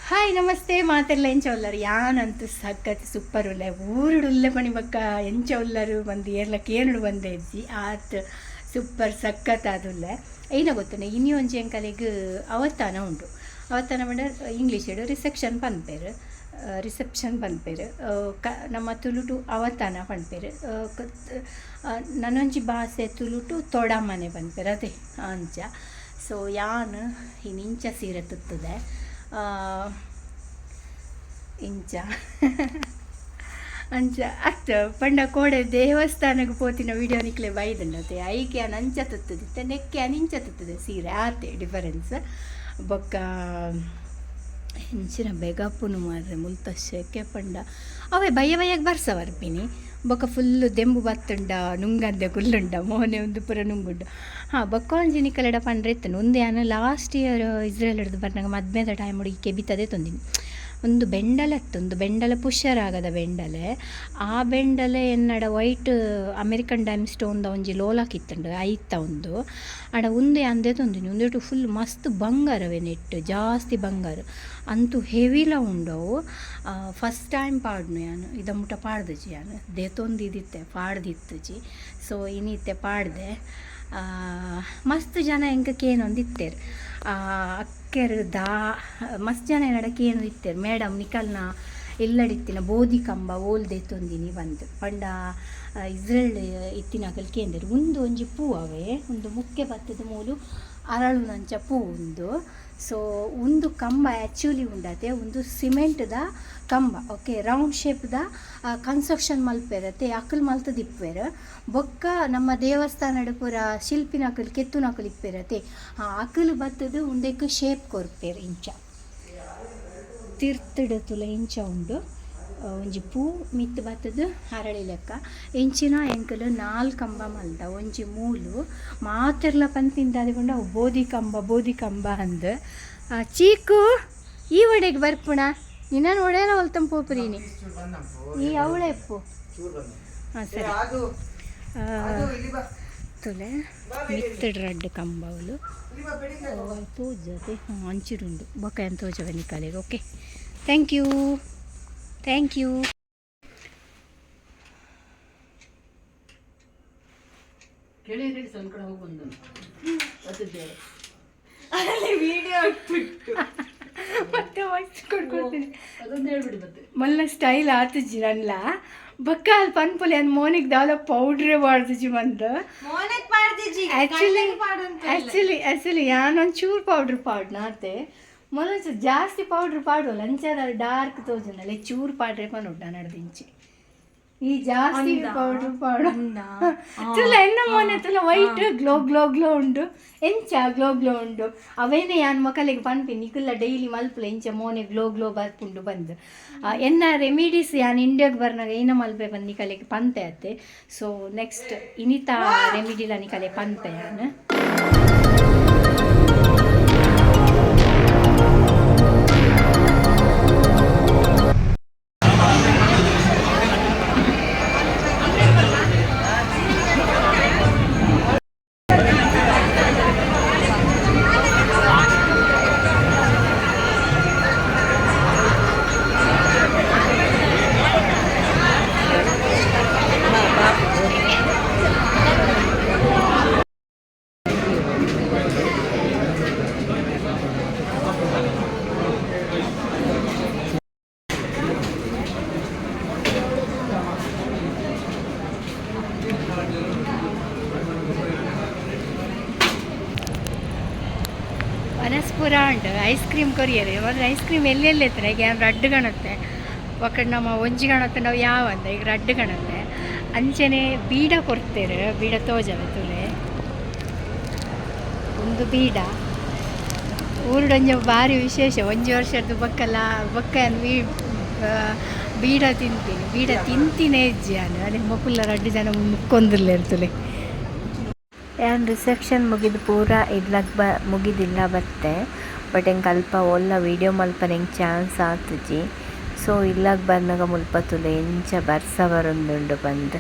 hi ನಮಸ್ತೆ ಮಾತೆಲ್ಲ ಎಂಚ ಉಲ್ಲರು ಯಾನಂತೂ ಸಖತ್ ಸೂಪರ್ ಉಲ್ಲ ಊರುಡುಲ್ಲ ಪಣಿ ಬಕ್ಕ ಎಂಚ ಉಲ್ಲರು ಬಂದು ಏರ್ಲ ಕೇನುಡು ಬಂದೆ ಇಜ್ಜಿ ಆತ್ ಸೂಪರ್ ಸಖತ್ ಆದುಲ್ಲ ಏನ ಗೊತ್ತನೆ ಇನಿ ಒಂಜಿ ಎಂಕಲೆಗ್ ಅವತಾನ ಉಂಡು ಅವತಾನ ಬಂಡ ಇಂಗ್ಲೀಷ್ ಇಡು ರಿಸೆಪ್ಷನ್ ಪನ್ಪೇರು ನಮ್ಮ ತುಳುಟು ಅವತಾನ ಪನ್ಪೇರು ನನ್ನೊಂಜಿ ಭಾಷೆ ತುಳುಟು ತೊಡಮನೆ ಪನ್ಪೇರು ಅದೇ ಅಂಚ ಸೊ ಯಾನ್ ಇಂಚ ಸೀರೆ ತುತ್ತದೆ ಇಂಚ ಅಂಚ ಅತ್ತ ಪಂಡ ಕೋಡೆ ದೇವಸ್ಥಾನಕ್ಕೆ ಪೋತಿನ ವಿಡಿಯೋ ನಿಕ್ಲೆ ಬೈದಂಡತೆ ಐಕೆ ಅನ್ ಅಂಚ ತುತ್ತದಿತ್ತೆ ನೆಕ್ಕೆ ಅನಿಂಚ ತುತ್ತದೆ ಸೀರೆ ಆತೆ ಡಿಫರೆನ್ಸ್ ಬೊಕ್ಕ ಹೆಂಚಿನ ಬೆಗಪ್ಪುನು ಮಾರ್ರೆ ಮುಲ್ತಶಕ್ಕೆ ಪಂಡ ಅವೇ ಬಯ್ಯಗೆ ಬರ್ಸವರ್ಪಿನಿ ಬೊಕ್ಕ ಫುಲ್ಲು ದೆಂಬು ಬತ್ತುಂಡ ನುಂಗಂದೆ ಕುಲ್ಲುಂಡ ಮೋನೆ ಒಂದು ಪುರ ನುಂಗುಂಡು ಬೊಕ್ಕ ಒಂಜಿ ನಿಕ್ಕಲೆಡ ಪಂಡ್ರೆ ಇತ್ತನು ಒಂದೇ ನಾನು ಲಾಸ್ಟ್ ಇಯರ್ ಇಸ್ರೇಲ್ ಹಿಡಿದು ಬರ್ನಾಗ ಮದ್ಮೆದ ಟೈಮ್ ಹುಡುಗಿ ಕೆಬಿತದೆ ತೊಂದಿನಿ ಒಂದು ಬೆಂಡಲೆ ಒಂದು ಬೆಂಡಲೆ ಪುಷರಾಗದ ಬೆಂಡಲೆ ಆ ಬೆಂಡಲೆ ಎನ್ನಡ ವೈಟ್ ಅಮೆರಿಕನ್ ಡೈಮ್ ಸ್ಟೋನ್ದ ಒಂಜಿ ಲೋಲಾಕಿತ್ತಂಡು ಐತ ಒಂದು ಆಡ ಉಂದೆ ಅಂದೆ ತೊಂದಿನಿ ಉಂದೇಟು ಫುಲ್ ಮಸ್ತ್ ಬಂಗಾರವೇ ನೆಟ್ಟು ಜಾಸ್ತಿ ಬಂಗಾರ ಅಂತೂ ಹೆವಿಲ ಉಂಡವು ಫಸ್ಟ್ ಟೈಮ್ ಪಾಡ್ನು ಯಾನು ಇದ ಮುಟ ಪಾಡ್ದಜಿ ಯಾನು ದೇತೊಂದಿದ್ದಿತ್ತೆ ಪಾಡ್ದಿತ್ತುಜಿ ಸೊ ಇನಿತ್ತೆ ಪಾಡ್ದೆ ಮಸ್ತ್ ಜನ ಹೆಂಗೆ ಕೇನೊಂದಿತ್ತೇರು ಅಕ್ಕೆರು ಮಸ್ತ್ ಜನ ಏನಡಕ್ಕೆ ಏನು ಇತ್ತೇರು ಮೇಡಮ್ ನಿಕಲ್ನ ಎಲ್ಲಡಿತ್ತಿನ ಬೋಧಿ ಕಂಬ ಓಲ್ದೆ ತೊಂದಿನಿ ಬಂದು ಪಂಡ ಇಸ್ರೇಲ್ ಇತ್ತಿನಾಗಲ್ ಕೇಂದ್ರ ಒಂದು ಒಂಜಿ ಪೂ ಅವೇ ಒಂದು ಮುಖ್ಯ ಭತ್ತದ ಮೂಲು ಅರಳು ನಂಚ ಪೂ ಒಂದು ಸೊ ಒಂದು ಕಂಬ ಆ್ಯಕ್ಚುಲಿ ಉಂಡತೆ ಒಂದು ಸಿಮೆಂಟ್ದ ಕಂಬ ಓಕೆ ರೌಂಡ್ ಶೇಪ್ದ ಕನ್ಸ್ಟ್ರಕ್ಷನ್ ಮಲ್ಪೇರತ್ತೆ ಅಕ್ಕಲ್ ಮಲ್ತದ ಇಪ್ಪೇರು ಬೊಕ್ಕ ನಮ್ಮ ದೇವಸ್ಥಾನದ ಪೂರ ಶಿಲ್ಪಿನಕಲ್ ಕೆತ್ತುನಕಲ್ ಇಪ್ಪೇರತ್ತೆ ಅಕ್ಕಲ್ ಬತ್ತದು ಉಂದಕ್ಕೆ ಶೇಪ್ ಕೊರ್ಪೇರು ಇಂಚ ತಿರ್ತಡು ತುಲ ಇಂಚ ಉಂಡು ಒಂಜಿ ಪೂ ಮಿತ್ತು ಬತ್ತದು ಹರಳಿ ಲೆಕ್ಕ ಎಂಚಿನ ಎಂಕಲು 4 ಕಂಬ ಮಲ್ದ ಒಂಜಿ ಮೂಲು ಮಾತೆರ್ಲ ಪಂತಿಂದ ಅದಿಗೊಂಡು ಅವು ಬೋಧಿ ಕಂಬ ಅಂದು ಚೀಕು ಈ ಒಡೆಗೆ ಬರ್ಪುಣ ನಿನ್ನ ಒಡೆಯಲ್ಲ ಹೊಲ್ತಂ ಪೋಪುರೀನಿ ಈ ಅವಳೆ ಎಪ್ಪು ಹಾಂ ಸರಿ ತುಲೆ ಮಿತ್ತಡ್ ರಡ್ಡ್ ಕಂಬ ಅವಳು ತೋಜತೆ ಅಂಚಿರುಂಡು ಬೊಕ್ಕ ಏನು ತೋಜವ ನಿಕಾಲಿಗೆ ಓಕೆ ಥ್ಯಾಂಕ್ ಯು ಮತ್ತೆ ವಾಯ್ಸ್ ಕೊಡ್ಕೊಡ್ತೀನಿ ಮಲ್ಲ ಸ್ಟೈಲ್ ಆತಜಿ ನನ್ಲ ಬಕ್ಕ ಅಲ್ಲಿ ಪನ್ಪುಲಿ ಅಂದ್ ಮೋನಿಗೆ ದಾವಲ ಪೌಡ್ರೇ ಮಾಡ್ದಜಿ ಮಂದು ಆ್ಯಕ್ಚುಲಿ ಯಾನೊಂದು ಚೂರು ಪೌಡ್ರ್ ಪಾಡ್ನಾತೆ ಮೊಲ ಜಾಸ್ತಿ ಪೌಡ್ರ್ ಪಾಡೋಲ್ಲ ಅಂಚದ ಡಾರ್ಕ್ ತೋಜನಲ್ಲ ಚೂರು ಪಾಡ್ರೆ ಪನೊಡ್ಡ ನಡ್ದಿಂಚಿ ಈ ಜಾಸ್ತಿ ಪೌಡ್ರ್ ಪಾಡು ತುಲ ಎನ್ನ ಮೋನೆ ತುಲ ವೈಟ್ ಗ್ಲೋ ಉಂಡು ಎಂಚ ಗ್ಲೋ ಉಂಡು ಅವೇನೇ ಯಾನ್ ಮಕ್ಕಳಿಗೆ ಪನ್ಪಿನಿ ನಿಕುಲ್ಲ ಡೈಲಿ ಮಲ್ಪುಲ ಎಂಚ ಮೋನೆ ಗ್ಲೋ ಬರ್ಪುಂಡು ಬಂದು ಎನ್ನ ರೆಮಿಡೀಸ್ ಯಾನ್ ಇಂಡಿಯಾಗೆ ಬರ್ನಾಗ ಏನ ಮಲ್ಪೆ ಬಂದು ನಿಕಲೆಗೆ ಪಂತೆ ಅತ್ತೆ ಸೊ ನೆಕ್ಸ್ಟ್ ಇನಿತಾ ರೆಮಿಡಿಲ ನಿಕಲೆ ಪಂತೆ ಯಾನ್ ಪನಸ್ಪುರ ಉಂಡು ಐಸ್ ಕ್ರೀಮ್ ಕೊರಿಯರು ಮೊದಲು ಐಸ್ ಕ್ರೀಮ್ ಎಲ್ಲೆಲ್ಲಿ ಎತ್ತರ ಈಗ ರಡ್ಡು ಕಾಣುತ್ತೆ ಒಕ್ಕಡೆ ನಮ್ಮ ಒಂಜಿ ಕಾಣುತ್ತೆ ನಾವು ಯಾವಂದ ಈಗ ರಡ್ಡು ಕಾಣುತ್ತೆ ಅಂಚನೆ ಬೀಡ ಕೊಡ್ತೇರು ಬೀಡ ತೋಜವೆ ತುಲೆ ಒಂದು ಬೀಡ ಊರುಡೊಂಜ ಭಾರಿ ವಿಶೇಷ ಒಂಜಿ ವರ್ಷದ್ದು ಬೊಕ್ಕ ಬೀಡ ತಿಂತೀನಿ ಹೆಜ್ಜೆ ನಾನು ಅದೇ ಮಕ್ಕಳ ರಡ್ಡು ಜನ ಮುಕ್ಕೊಂದಿಲ್ಲ ಇರ್ತಲೆ ಯಾನ್ ರಿಸೆಪ್ಷನ್ ಮುಗಿದು ಪೂರ ಮುಗಿದಿಲ್ಲ ಬತ್ತೆ ಬಟ್ ಹೆಂಗೆ ಅಲ್ಪ ಒಲ್ಲ ವೀಡಿಯೋ ಮಲ್ಪನ ಹೆಂಗೆ ಚಾನ್ಸ್ ಆತಜಿ ಸೊ ಇಲ್ಲಾಗ ಬಂದಾಗ ಮುಲ್ಪ ತುಲೆ ಎಂಚ ಬರ್ಸ ಬರೊಂದುಂಡು ಬಂದು